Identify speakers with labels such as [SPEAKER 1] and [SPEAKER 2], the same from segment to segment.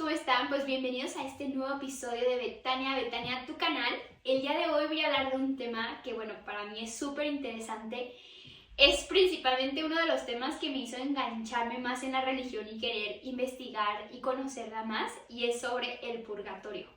[SPEAKER 1] ¿cómo están? Pues bienvenidos a este nuevo episodio de Betania, tu canal. El día de hoy voy a hablar de un tema que, bueno, para mí es súper interesante. Es principalmente uno de los temas que me hizo engancharme más en la religión y querer investigar y conocerla más, y es sobre el purgatorio.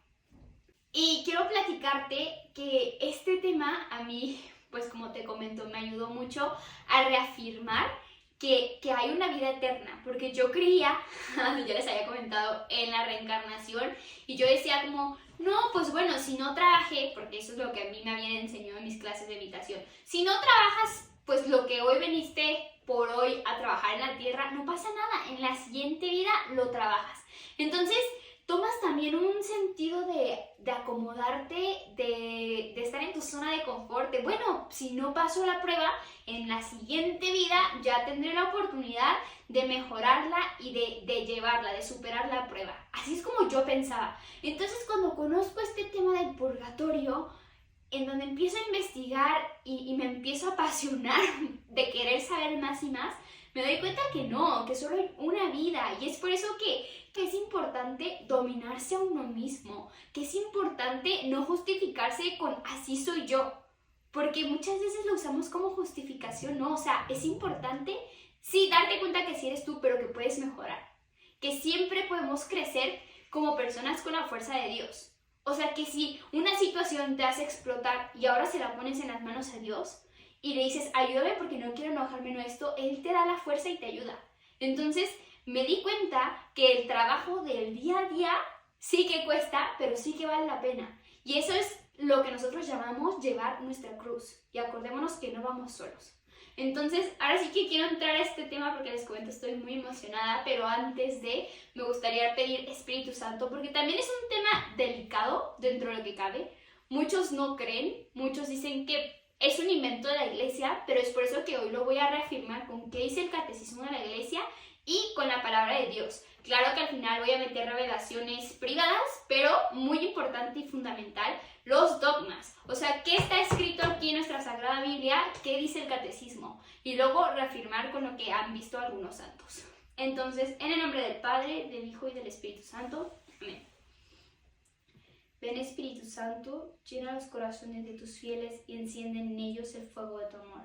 [SPEAKER 1] Y quiero platicarte que este tema a mí, pues como te comento, me ayudó mucho a reafirmar que hay una vida eterna, porque yo creía, ya les había comentado, en la reencarnación, y yo decía como, no, pues bueno, si no trabajé, porque eso es lo que a mí me habían enseñado en mis clases de meditación, si no trabajas, pues lo que hoy veniste por hoy a trabajar en la tierra, no pasa nada, en la siguiente vida lo trabajas. Entonces, tomas también un sentido de acomodarte, de estar en tu zona de confort, de bueno, si no paso la prueba, en la siguiente vida ya tendré la oportunidad de mejorarla y de llevarla, de superar la prueba. Así es como yo pensaba. Entonces, cuando conozco este tema del purgatorio, en donde empiezo a investigar y me empiezo a apasionar de querer saber más y más, me doy cuenta que no, que solo hay una vida, y es por eso que es importante dominarse a uno mismo, que es importante no justificarse con así soy yo, porque muchas veces lo usamos como justificación, ¿no? O sea, es importante, sí, darte cuenta que sí eres tú, pero que puedes mejorar, que siempre podemos crecer como personas con la fuerza de Dios. O sea, que si una situación te hace explotar y ahora se la pones en las manos a Dios y le dices, ayúdame porque no quiero enojarme en esto, Él te da la fuerza y te ayuda. Entonces, me di cuenta que el trabajo del día a día sí que cuesta, pero sí que vale la pena. Y eso es lo que nosotros llamamos llevar nuestra cruz. Y acordémonos que no vamos solos. Entonces, ahora sí que quiero entrar a este tema porque les comento, estoy muy emocionada, pero antes me gustaría pedir Espíritu Santo, porque también es un tema delicado dentro de lo que cabe. Muchos no creen, muchos dicen que es un invento de la iglesia, pero es por eso que hoy lo voy a reafirmar con qué dice el catecismo de la iglesia y con la palabra de Dios. Claro que al final voy a meter revelaciones privadas, pero muy importante y fundamental, los dogmas. O sea, ¿qué está escrito aquí en nuestra Sagrada Biblia? ¿Qué dice el catecismo? Y luego reafirmar con lo que han visto algunos santos. Entonces, en el nombre del Padre, del Hijo y del Espíritu Santo. Amén. Ven, Espíritu Santo, llena los corazones de tus fieles y enciende en ellos el fuego de tu amor.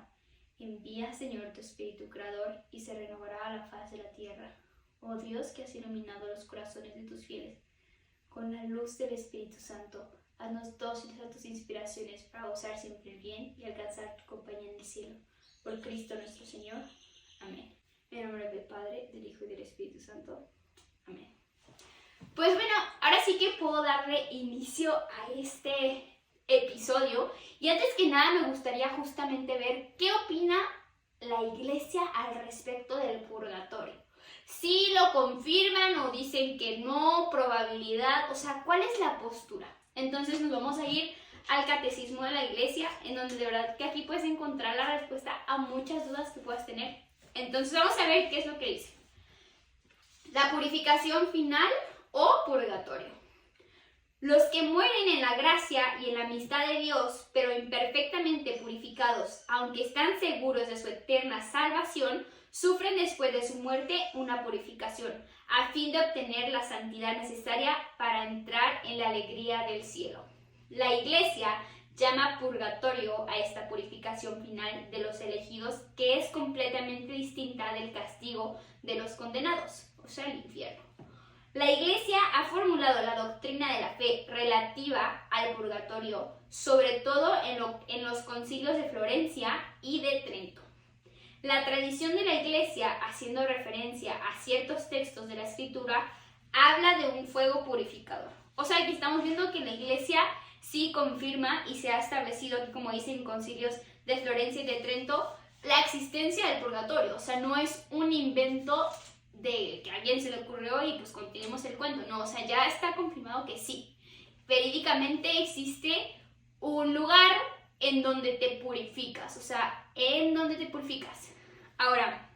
[SPEAKER 1] Envía, Señor, tu Espíritu Creador y se renovará la faz de la tierra. Oh Dios, que has iluminado los corazones de tus fieles con la luz del Espíritu Santo, haznos dóciles a tus inspiraciones para gozar siempre el bien y alcanzar tu compañía en el cielo. Por Cristo nuestro Señor. Amén. En nombre del Padre, del Hijo y del Espíritu Santo. Amén. Pues bueno, ahora sí que puedo darle inicio a este episodio. Y antes que nada me gustaría justamente ver qué opina la iglesia al respecto del purgatorio. Si lo confirman o dicen que no, probabilidad, o sea, ¿cuál es la postura? Entonces nos vamos a ir al catecismo de la iglesia, en donde de verdad que aquí puedes encontrar la respuesta a muchas dudas que puedas tener. Entonces vamos a ver qué es lo que dice. La purificación final o purgatorio. Los que mueren en la gracia y en la amistad de Dios, pero imperfectamente purificados, aunque están seguros de su eterna salvación, sufren después de su muerte una purificación, a fin de obtener la santidad necesaria para entrar en la alegría del cielo. La Iglesia llama purgatorio a esta purificación final de los elegidos, que es completamente distinta del castigo de los condenados, o sea, el infierno. La Iglesia ha formulado la doctrina de la fe relativa al purgatorio, sobre todo en los concilios de Florencia y de Trento. La tradición de la Iglesia, haciendo referencia a ciertos textos de la Escritura, habla de un fuego purificador. O sea, que estamos viendo que la Iglesia sí confirma y se ha establecido, como dicen concilios de Florencia y de Trento, la existencia del purgatorio. O sea, no es un invento de que a alguien se le ocurrió y pues continuemos el cuento. No, o sea, ya está confirmado que sí. Verídicamente existe un lugar en donde te purificas, o sea, en donde te purificas. Ahora,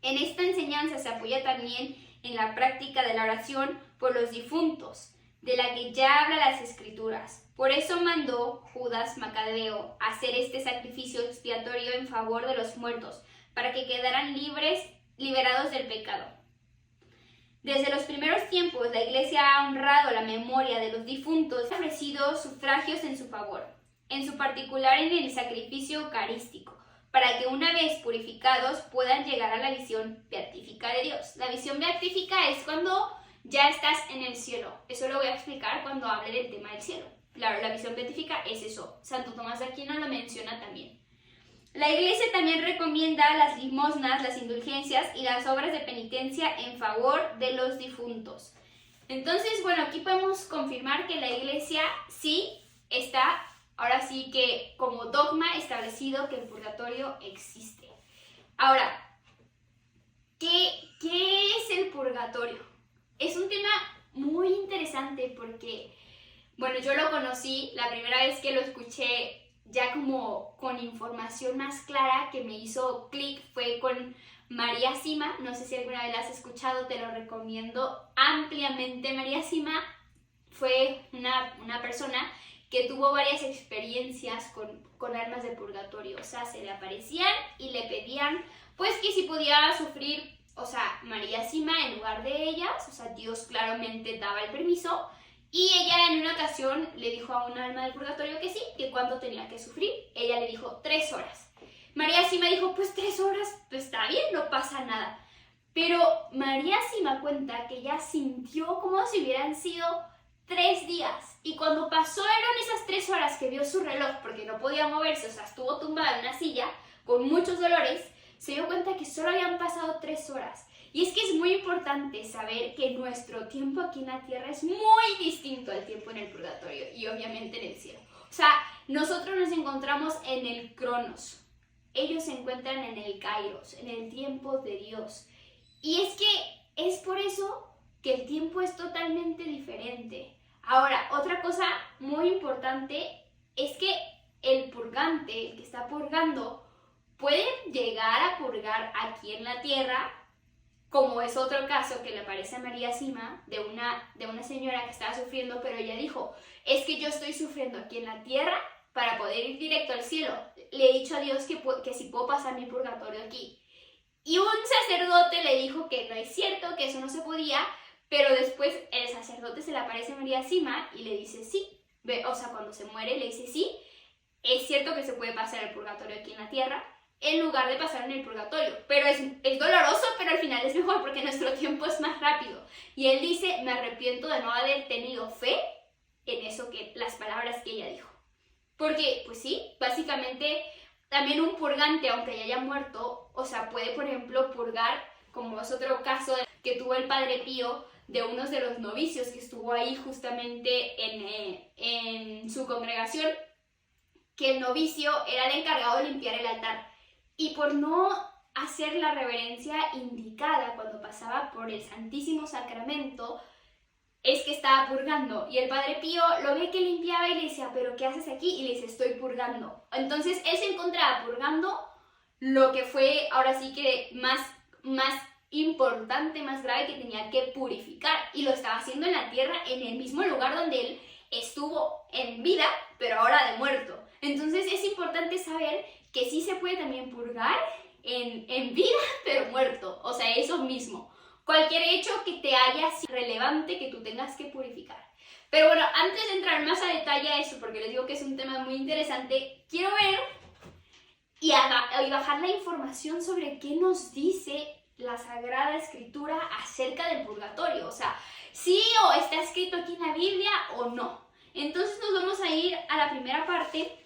[SPEAKER 1] en esta enseñanza se apoya también en la práctica de la oración por los difuntos, de la que ya habla las Escrituras. Por eso mandó Judas Macabeo hacer este sacrificio expiatorio en favor de los muertos, para que quedaran liberados del pecado. Desde los primeros tiempos, la Iglesia ha honrado la memoria de los difuntos y ha ofrecido sufragios en su favor, en su particular en el sacrificio eucarístico, para que una vez purificados puedan llegar a la visión beatífica de Dios. La visión beatífica es cuando ya estás en el cielo. Eso lo voy a explicar cuando hable del tema del cielo. Claro, la visión beatífica es eso. Santo Tomás de Aquino lo menciona también. La Iglesia también recomienda las limosnas, las indulgencias y las obras de penitencia en favor de los difuntos. Entonces, bueno, aquí podemos confirmar que la Iglesia sí está, ahora sí que como dogma establecido que el purgatorio existe. Ahora, ¿qué es el purgatorio? Es un tema muy interesante porque, bueno, yo lo conocí la primera vez que lo escuché ya como con información más clara que me hizo clic fue con María Sima. No sé si alguna vez la has escuchado, te lo recomiendo ampliamente. María Sima fue una persona que tuvo varias experiencias con almas de purgatorio. O sea, se le aparecían y le pedían pues que si podía sufrir, o sea, María Sima en lugar de ellas. O sea, Dios claramente daba el permiso. Y ella en una ocasión le dijo a un alma del purgatorio que sí, que cuánto tenía que sufrir. Ella le dijo 3 horas. María Sima dijo, pues 3 horas, pues está bien, no pasa nada. Pero María Sima cuenta que ella sintió como si hubieran sido 3 días. Y cuando pasaron esas 3 horas que vio su reloj, porque no podía moverse, o sea, estuvo tumbada en una silla con muchos dolores, se dio cuenta que solo habían pasado 3 horas. Y es que es muy importante saber que nuestro tiempo aquí en la tierra es muy distinto al tiempo en el purgatorio y obviamente en el cielo. O sea, nosotros nos encontramos en el Cronos, ellos se encuentran en el Kairos, en el tiempo de Dios. Y es que es por eso que el tiempo es totalmente diferente. Ahora, otra cosa muy importante es que el purgante, el que está purgando, puede llegar a purgar aquí en la tierra, como es otro caso que le aparece a María Sima, de una señora que estaba sufriendo, pero ella dijo, es que yo estoy sufriendo aquí en la tierra para poder ir directo al cielo. Le he dicho a Dios que si puedo pasar mi purgatorio aquí. Y un sacerdote le dijo que no es cierto, que eso no se podía, pero después el sacerdote se le aparece a María Sima y le dice sí. O sea, cuando se muere le dice sí, es cierto que se puede pasar el purgatorio aquí en la tierra, en lugar de pasar en el purgatorio. Pero es doloroso, pero al final es mejor porque nuestro tiempo es más rápido. Y él dice, me arrepiento de no haber tenido fe en eso, que las palabras que ella dijo. Porque, pues sí, básicamente también un purgante, aunque ya haya muerto, o sea, puede, por ejemplo, purgar, como es otro caso que tuvo el Padre Pío, de unos de los novicios que estuvo ahí justamente en su congregación, que el novicio era el encargado de limpiar el altar. Y por no hacer la reverencia indicada cuando pasaba por el Santísimo Sacramento, es que estaba purgando. Y el Padre Pío lo ve que limpiaba y le decía, ¿pero qué haces aquí? Y le dice, estoy purgando. Entonces él se encontraba purgando lo que fue ahora sí que más importante, más grave, que tenía que purificar. Y lo estaba haciendo en la tierra, en el mismo lugar donde él estuvo en vida, pero ahora de muerto. Entonces es importante saber que sí se puede también purgar en vida, pero muerto. O sea, eso mismo. Cualquier hecho que te haya sido relevante que tú tengas que purificar. Pero bueno, antes de entrar más a detalle a eso, porque les digo que es un tema muy interesante, quiero ver y bajar la información sobre qué nos dice la Sagrada Escritura acerca del purgatorio. O sea, sí o está escrito aquí en la Biblia o no. Entonces nos vamos a ir a la primera parte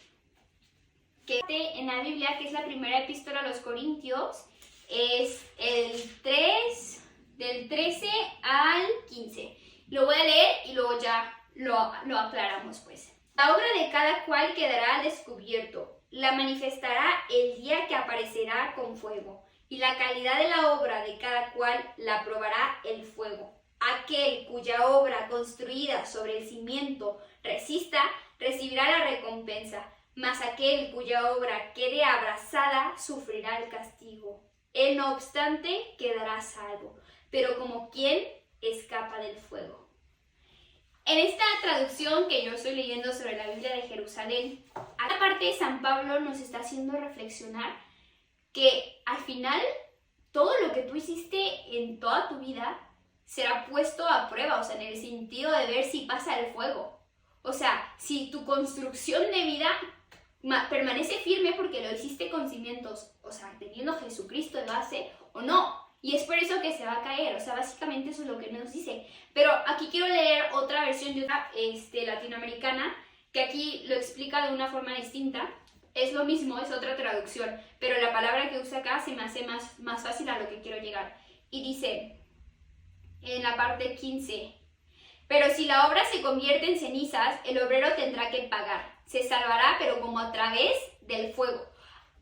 [SPEAKER 1] que en la Biblia, que es la primera epístola a los Corintios, es el 3, del 13 al 15. Lo voy a leer y luego ya lo aclaramos pues. La obra de cada cual quedará al descubierto, la manifestará el día que aparecerá con fuego, y la calidad de la obra de cada cual la probará el fuego. Aquel cuya obra construida sobre el cimiento resista, recibirá la recompensa, mas aquel cuya obra quede abrasada sufrirá el castigo. Él, no obstante, quedará salvo, pero como quien escapa del fuego. En esta traducción que yo estoy leyendo sobre la Biblia de Jerusalén, aparte San Pablo nos está haciendo reflexionar que al final todo lo que tú hiciste en toda tu vida será puesto a prueba, o sea, en el sentido de ver si pasa el fuego. O sea, si tu construcción de vida permanece firme porque lo hiciste con cimientos, o sea, teniendo a Jesucristo de base o no. Y es por eso que se va a caer, o sea, básicamente eso es lo que nos dice. Pero aquí quiero leer otra versión de otra latinoamericana, que aquí lo explica de una forma distinta. Es lo mismo, es otra traducción, pero la palabra que usa acá se me hace más fácil a lo que quiero llegar. Y dice, en la parte 15, pero si la obra se convierte en cenizas, el obrero tendrá que pagar. Se salvará, pero como a través del fuego.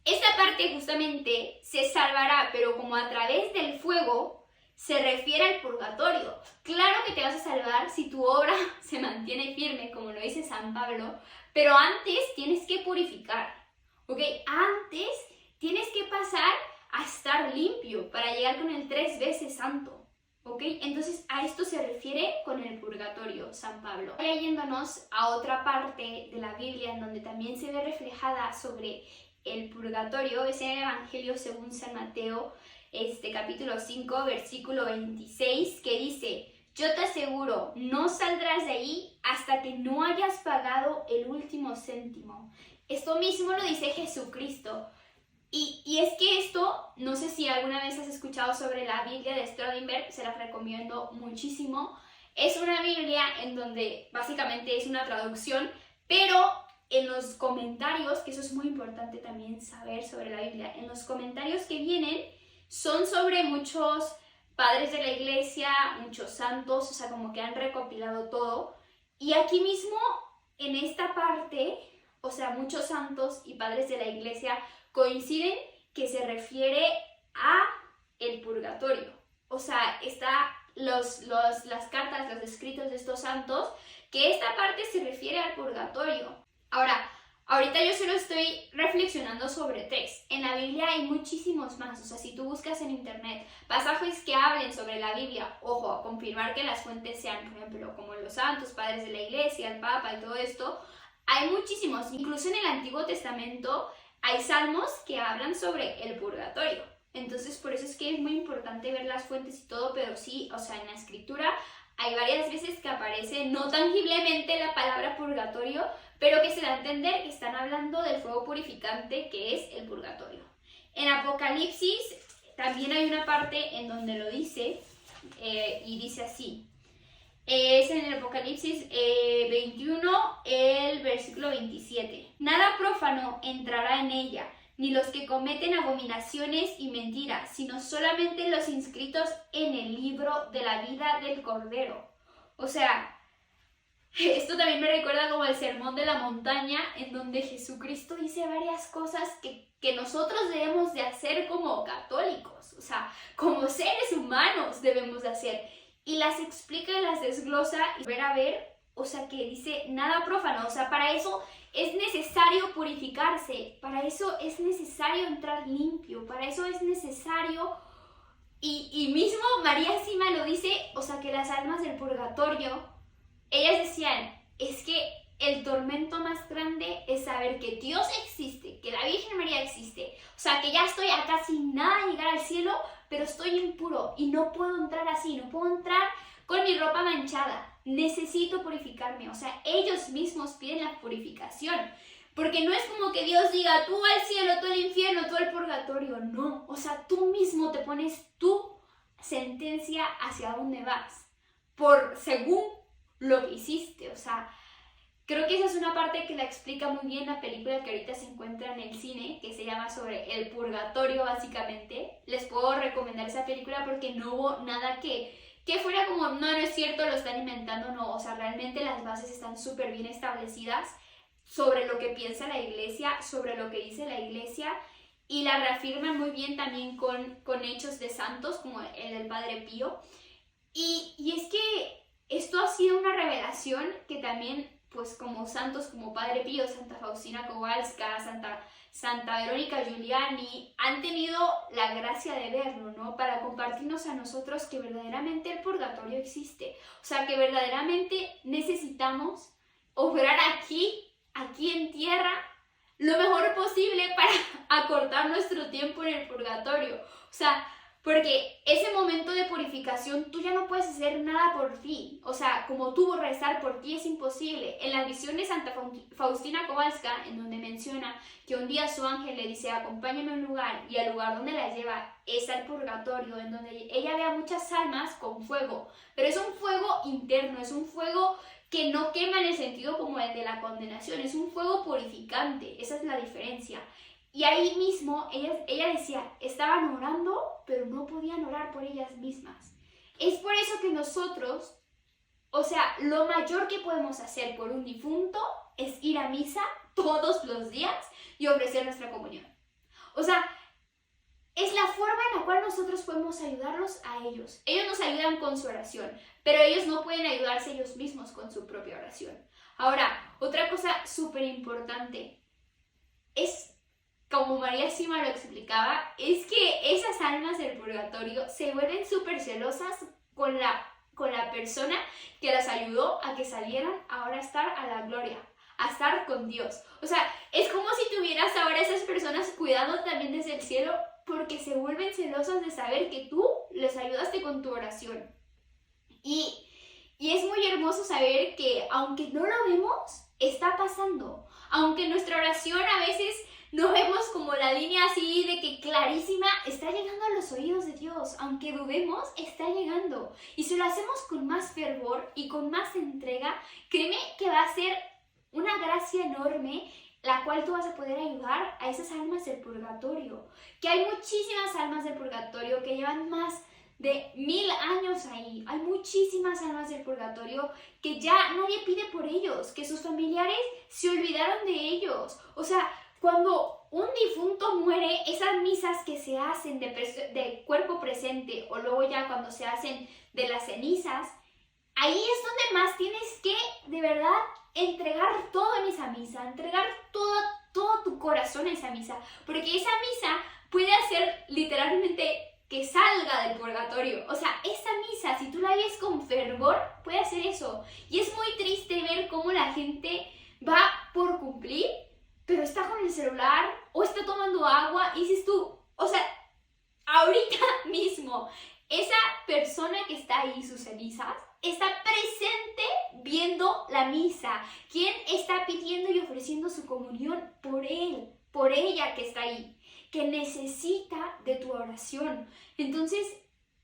[SPEAKER 1] Esta parte justamente, se salvará, pero como a través del fuego, se refiere al purgatorio. Claro que te vas a salvar si tu obra se mantiene firme, como lo dice San Pablo, pero antes tienes que purificar, ¿ok? Antes tienes que pasar a estar limpio para llegar con el 3 veces santo, ¿ok? Entonces a esto se refiere con el purgatorio, San Pablo. Ahora yéndonos a otra parte de la Biblia en donde también se ve reflejada sobre el purgatorio, es en el Evangelio según San Mateo, capítulo 5, versículo 26, que dice, yo te aseguro, no saldrás de ahí hasta que no hayas pagado el último céntimo. Esto mismo lo dice Jesucristo. Y es que esto, no sé si alguna vez has escuchado sobre la Biblia de Stronberg, se la recomiendo muchísimo. Es una Biblia en donde básicamente es una traducción, pero en los comentarios, que eso es muy importante también saber sobre la Biblia, en los comentarios que vienen son sobre muchos padres de la iglesia, muchos santos, o sea, como que han recopilado todo. Y aquí mismo, en esta parte, o sea, muchos santos y padres de la iglesia coinciden que se refiere a el purgatorio. O sea, está las cartas, los escritos de estos santos, que esta parte se refiere al purgatorio. Ahora, ahorita yo solo estoy reflexionando sobre 3. En la Biblia hay muchísimos más. O sea, si tú buscas en internet pasajes que hablen sobre la Biblia, ojo, a confirmar que las fuentes sean, por ejemplo, como los santos, padres de la iglesia, el Papa y todo esto, hay muchísimos. Incluso en el Antiguo Testamento hay salmos que hablan sobre el purgatorio. Entonces, por eso es que es muy importante ver las fuentes y todo, pero sí, o sea, en la escritura hay varias veces que aparece no tangiblemente la palabra purgatorio, pero que se da a entender que están hablando del fuego purificante que es el purgatorio. En Apocalipsis también hay una parte en donde lo dice, y dice así. Es en el Apocalipsis 21, el versículo 27. Nada prófano entrará en ella, ni los que cometen abominaciones y mentiras, sino solamente los inscritos en el libro de la vida del Cordero. O sea, esto también me recuerda como el sermón de la montaña, en donde Jesucristo dice varias cosas que nosotros debemos de hacer como católicos, o sea, como seres humanos debemos de hacer. Y las explica y las desglosa y ver, o sea, que dice nada profano, o sea, para eso es necesario purificarse, para eso es necesario entrar limpio, para eso es necesario, y mismo María Sima lo dice, o sea, que las almas del purgatorio, ellas decían, es que el tormento más grande es saber que Dios existe, que la Virgen María existe, o sea, que ya estoy a casi nada de llegar al cielo, pero estoy impuro y no puedo entrar así, no puedo entrar con mi ropa manchada, necesito purificarme. O sea, ellos mismos piden la purificación, porque no es como que Dios diga tú al cielo, tú al infierno, tú al purgatorio, no. O sea, tú mismo te pones tu sentencia hacia dónde vas, según lo que hiciste. O sea, creo que esa es una parte que la explica muy bien la película que ahorita se encuentra en el cine, que se llama sobre el purgatorio básicamente. Les puedo recomendar esa película porque no hubo nada que fuera como, no es cierto, lo están inventando, no. O sea, realmente las bases están súper bien establecidas sobre lo que piensa la iglesia, sobre lo que dice la iglesia, y la reafirman muy bien también con hechos de santos, como el del Padre Pío. Y es que esto ha sido una revelación que también, pues como santos como Padre Pío, Santa Faustina Kowalska, Santa Verónica Giuliani, han tenido la gracia de verlo, ¿no? Para compartirnos a nosotros que verdaderamente el purgatorio existe. O sea, que verdaderamente necesitamos obrar aquí en tierra, lo mejor posible para acortar nuestro tiempo en el purgatorio. O sea, Porque ese momento de purificación tú ya no puedes hacer nada por ti. O sea, como tú rezar por ti es imposible. En la visión de Santa Faustina Kowalska, en donde menciona que un día su ángel le dice, acompáñame a un lugar, y al lugar donde la lleva es al purgatorio, en donde ella ve a muchas almas con fuego. Pero es un fuego interno, es un fuego que no quema en el sentido como el de la condenación, es un fuego purificante. Esa es la diferencia. Y ahí mismo ella decía, estaban orando, pero no podían orar por ellas mismas. Es por eso que nosotros, o sea, lo mayor que podemos hacer por un difunto es ir a misa todos los días y ofrecer nuestra comunión. O sea, es la forma en la cual nosotros podemos ayudarlos a ellos. Ellos nos ayudan con su oración, pero ellos no pueden ayudarse ellos mismos con su propia oración. Ahora, otra cosa súper importante es, como María Sima lo explicaba, es que esas almas del purgatorio se vuelven súper celosas con la persona que las ayudó a que salieran ahora a estar a la gloria, a estar con Dios. O sea, es como si tuvieras ahora esas personas cuidando también desde el cielo, porque se vuelven celosas de saber que tú les ayudaste con tu oración. Y es muy hermoso saber que aunque no lo vemos, está pasando. Aunque nuestra oración a veces no vemos como la línea así de que clarísima, está llegando a los oídos de Dios. Aunque dudemos, está llegando. Y si lo hacemos con más fervor y con más entrega, créeme que va a ser una gracia enorme, la cual tú vas a poder ayudar a esas almas del purgatorio. Que hay muchísimas almas del purgatorio que llevan más de 1000 años ahí. Hay muchísimas almas del purgatorio que ya nadie pide por ellos, que sus familiares se olvidaron de ellos. O sea, cuando un difunto muere, esas misas que se hacen de cuerpo presente, o luego ya cuando se hacen de las cenizas, ahí es donde más tienes que, de verdad, entregar todo en esa misa, entregar todo tu corazón a esa misa, porque esa misa puede hacer literalmente que salga del purgatorio. O sea, esa misa, si tú la vives con fervor, puede hacer eso. Y es muy triste ver cómo la gente va por cumplir, pero está con el celular o está tomando agua y dices tú, o sea, ahorita mismo, esa persona que está ahí, sus cenizas, está presente viendo la misa. ¿Quién está pidiendo y ofreciendo su comunión? Por él, por ella que está ahí, que necesita de tu oración. Entonces,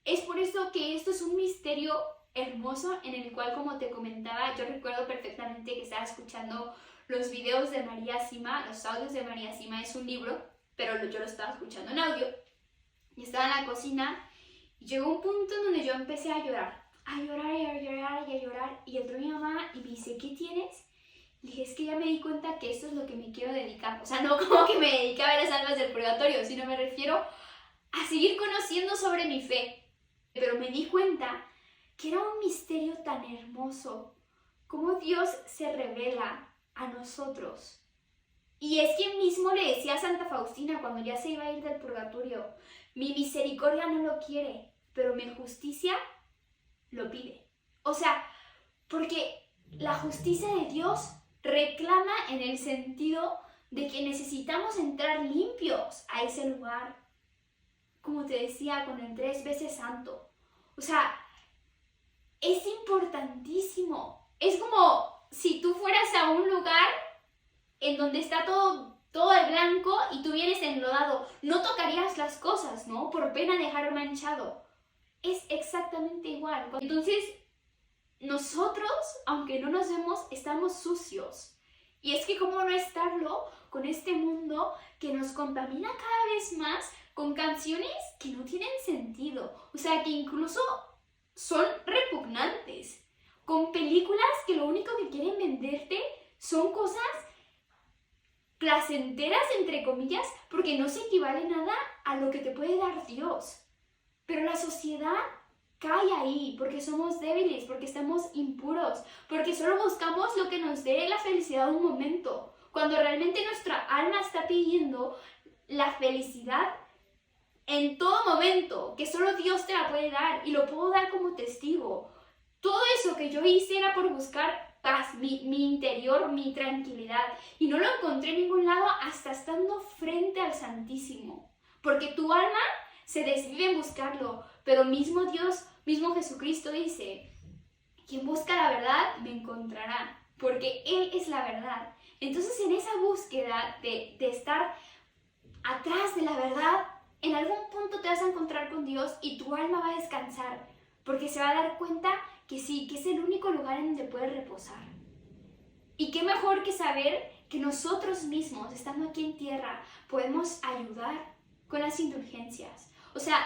[SPEAKER 1] es por eso que esto es un misterio hermoso en el cual, como te comentaba, yo recuerdo perfectamente que estaba escuchando los videos de María Sima, los audios de María Sima. Es un libro, pero yo lo estaba escuchando en audio. Y estaba en la cocina y llegó un punto en donde yo empecé a llorar. A llorar y a llorar y a llorar. Y entró mi mamá y me dice, ¿qué tienes? Le dije, es que ya me di cuenta que esto es lo que me quiero dedicar. O sea, no como que me dedique a ver las almas del purgatorio, sino me refiero a seguir conociendo sobre mi fe. Pero me di cuenta que era un misterio tan hermoso, cómo Dios se revela a nosotros. Y es que mismo le decía a Santa Faustina cuando ya se iba a ir del purgatorio, mi misericordia no lo quiere, pero mi justicia lo pide. O sea, porque la justicia de Dios reclama en el sentido de que necesitamos entrar limpios a ese lugar, como te decía, con el 3 veces santo. O sea, es importantísimo. Es como si tú fueras a un lugar en donde está todo de blanco y tú vienes enlodado. No tocarías las cosas, ¿no? Por pena de dejar manchado. Es exactamente igual. Entonces, nosotros, aunque no nos vemos, estamos sucios. Y es que cómo no estarlo con este mundo que nos contamina cada vez más con canciones que no tienen sentido. O sea, que incluso son repugnantes. Con películas que lo único que quieren venderte son cosas placenteras, entre comillas, porque no se equivale nada a lo que te puede dar Dios. Pero la sociedad cae ahí porque somos débiles, porque estamos impuros, porque solo buscamos lo que nos dé la felicidad de un momento, cuando realmente nuestra alma está pidiendo la felicidad en todo momento, que solo Dios te la puede dar, y lo puedo dar como testigo. Todo eso que yo hice era por buscar paz, mi interior, mi tranquilidad, y no lo encontré en ningún lado hasta estando frente al Santísimo, porque tu alma se desvive en buscarlo, pero mismo Dios, mismo Jesucristo dice, quien busca la verdad me encontrará, porque Él es la verdad. Entonces en esa búsqueda de estar atrás de la verdad, en algún punto te vas a encontrar con Dios y tu alma va a descansar, porque se va a dar cuenta que sí, que es el único lugar en donde puede reposar. Y qué mejor que saber que nosotros mismos, estando aquí en tierra, podemos ayudar con las indulgencias. O sea,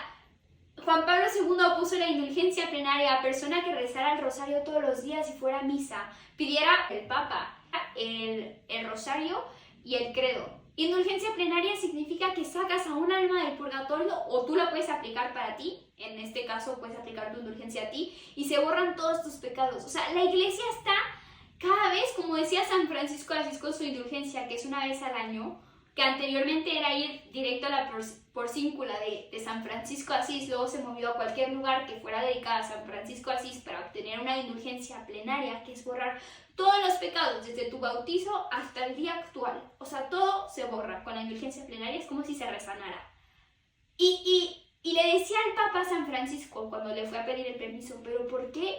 [SPEAKER 1] Juan Pablo II puso la indulgencia plenaria a persona que rezara el rosario todos los días y fuera a misa, pidiera el Papa el rosario y el credo. Indulgencia plenaria significa que sacas a un alma del purgatorio, o tú la puedes aplicar para ti, en este caso puedes aplicar tu indulgencia a ti, y se borran todos tus pecados. O sea, la iglesia está cada vez, como decía San Francisco de Asís con su indulgencia, que es una vez al año, que anteriormente era ir directo a la porcíncula de San Francisco de Asís, luego se movió a cualquier lugar que fuera dedicado a San Francisco de Asís para obtener una indulgencia plenaria, que es borrar todos los pecados, desde tu bautizo hasta el día actual. O sea, todo se borra con la indulgencia plenaria, es como si se resanara. Y le decía al Papa San Francisco cuando le fue a pedir el permiso, pero ¿por qué?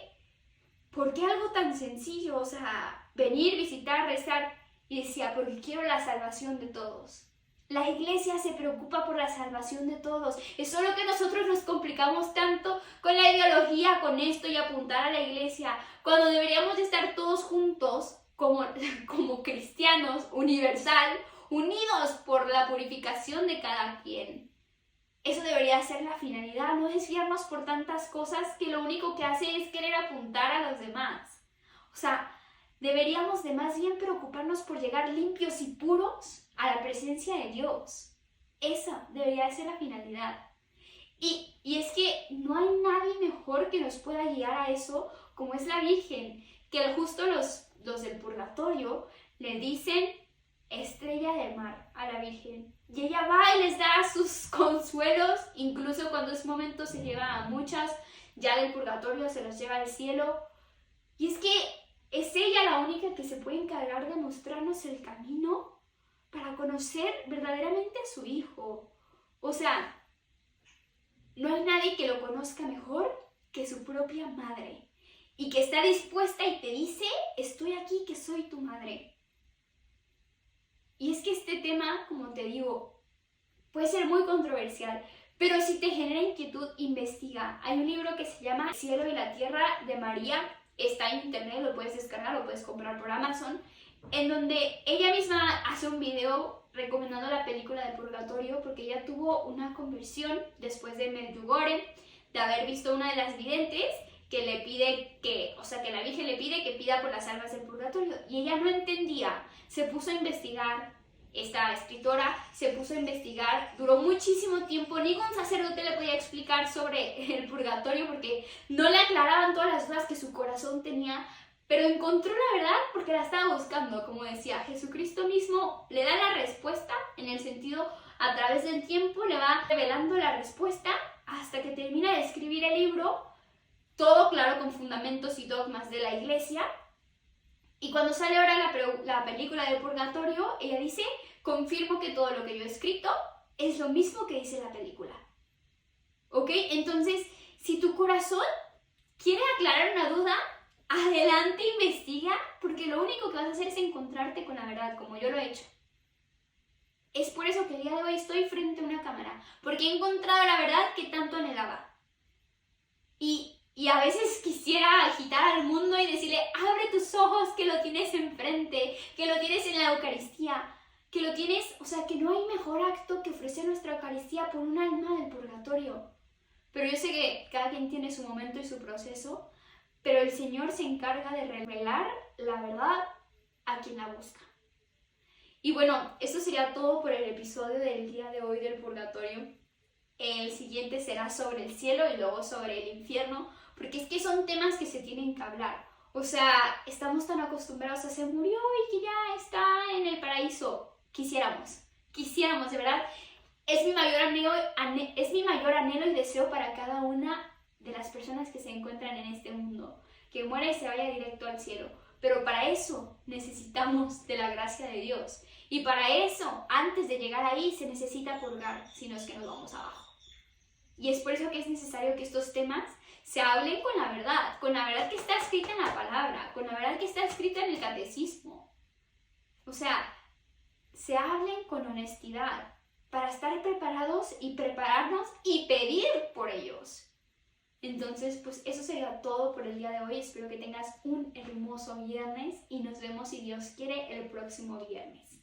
[SPEAKER 1] ¿Por qué algo tan sencillo? O sea, venir, visitar, rezar. Y decía, porque quiero la salvación de todos. La iglesia se preocupa por la salvación de todos. Es solo que nosotros nos complicamos tanto con la ideología, con esto y apuntar a la iglesia, cuando deberíamos de estar todos juntos como cristianos, universal, unidos por la purificación de cada quien. Eso debería ser la finalidad, no desviarnos por tantas cosas que lo único que hace es querer apuntar a los demás. O sea, deberíamos de más bien preocuparnos por llegar limpios y puros a la presencia de Dios. Esa debería ser la finalidad. Y es que no hay nadie mejor que nos pueda guiar a eso como es la Virgen, que justo los del purgatorio le dicen estrella del mar a la Virgen. Y ella va y les da sus consuelos, incluso cuando es momento se lleva a muchas ya del purgatorio, se los lleva al cielo. Y es que es ella la única que se puede encargar de mostrarnos el camino para conocer verdaderamente a su Hijo. O sea, no hay nadie que lo conozca mejor que su propia madre y que está dispuesta y te dice, estoy aquí, que soy tu madre. Y es que este tema, como te digo, puede ser muy controversial, pero si te genera inquietud, investiga. Hay un libro que se llama El cielo y la tierra de María. Está en internet, lo puedes descargar, lo puedes comprar por Amazon, en donde ella misma hace un video recomendando la película del purgatorio porque ella tuvo una conversión después de Medjugorje, de haber visto una de las videntes que le pide que la Virgen le pide que pida por las almas del purgatorio, y ella no entendía, se puso a investigar. Esta escritora se puso a investigar, duró muchísimo tiempo, ningún sacerdote le podía explicar sobre el purgatorio porque no le aclaraban todas las dudas que su corazón tenía, pero encontró la verdad porque la estaba buscando. Como decía, Jesucristo mismo le da la respuesta, en el sentido, a través del tiempo le va revelando la respuesta hasta que termina de escribir el libro, todo claro con fundamentos y dogmas de la iglesia. Y cuando sale ahora la película del purgatorio, ella dice, confirmo que todo lo que yo he escrito es lo mismo que dice la película. ¿Ok? Entonces, si tu corazón quiere aclarar una duda, adelante, investiga, porque lo único que vas a hacer es encontrarte con la verdad, como yo lo he hecho. Es por eso que el día de hoy estoy frente a una cámara, porque he encontrado la verdad que tanto anhelaba. Y a veces quisiera agitar al mundo y decirle, abre tus ojos, que lo tienes enfrente, que lo tienes en la Eucaristía, que lo tienes, o sea, que no hay mejor acto que ofrecer nuestra Eucaristía por un alma del purgatorio. Pero yo sé que cada quien tiene su momento y su proceso, pero el Señor se encarga de revelar la verdad a quien la busca. Y bueno, esto sería todo por el episodio del día de hoy del purgatorio. El siguiente será sobre el cielo y luego sobre el infierno, porque es que son temas que se tienen que hablar. O sea, estamos tan acostumbrados a se murió y que ya está en el paraíso. Quisiéramos, de verdad. Es mi mayor anhelo y deseo para cada una de las personas que se encuentran en este mundo, que muera y se vaya directo al cielo. Pero para eso necesitamos de la gracia de Dios. Y para eso, antes de llegar ahí, se necesita purgar, si no es que nos vamos abajo. Y es por eso que es necesario que estos temas se hablen con la verdad que está escrita en la palabra, con la verdad que está escrita en el catecismo. O sea, se hablen con honestidad para estar preparados y prepararnos y pedir por ellos. Entonces, pues eso sería todo por el día de hoy. Espero que tengas un hermoso viernes y nos vemos, si Dios quiere, el próximo viernes.